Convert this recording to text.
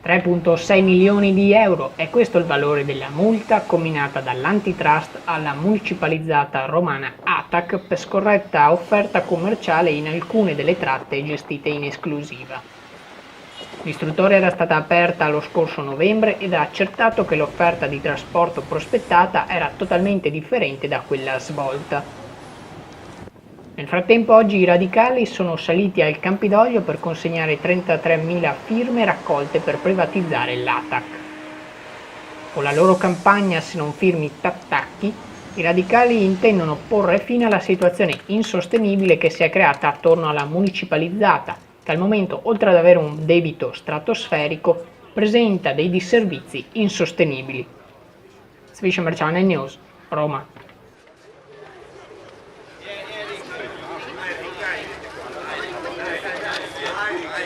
3,6 milioni di euro è questo il valore della multa comminata dall'Antitrust alla municipalizzata romana ATAC per scorretta offerta commerciale in alcune delle tratte gestite in esclusiva. L'istruttoria era stata aperta lo scorso novembre ed ha accertato che l'offerta di trasporto prospettata era totalmente differente da quella svolta. Nel frattempo oggi i radicali sono saliti al Campidoglio per consegnare 33.000 firme raccolte per privatizzare l'ATAC. Con la loro campagna "Se non firmi t'attacchi", i radicali intendono porre fine alla situazione insostenibile che si è creata attorno alla municipalizzata, che al momento, oltre ad avere un debito stratosferico, presenta dei disservizi insostenibili. Sviscia Merciane News, Roma. Hai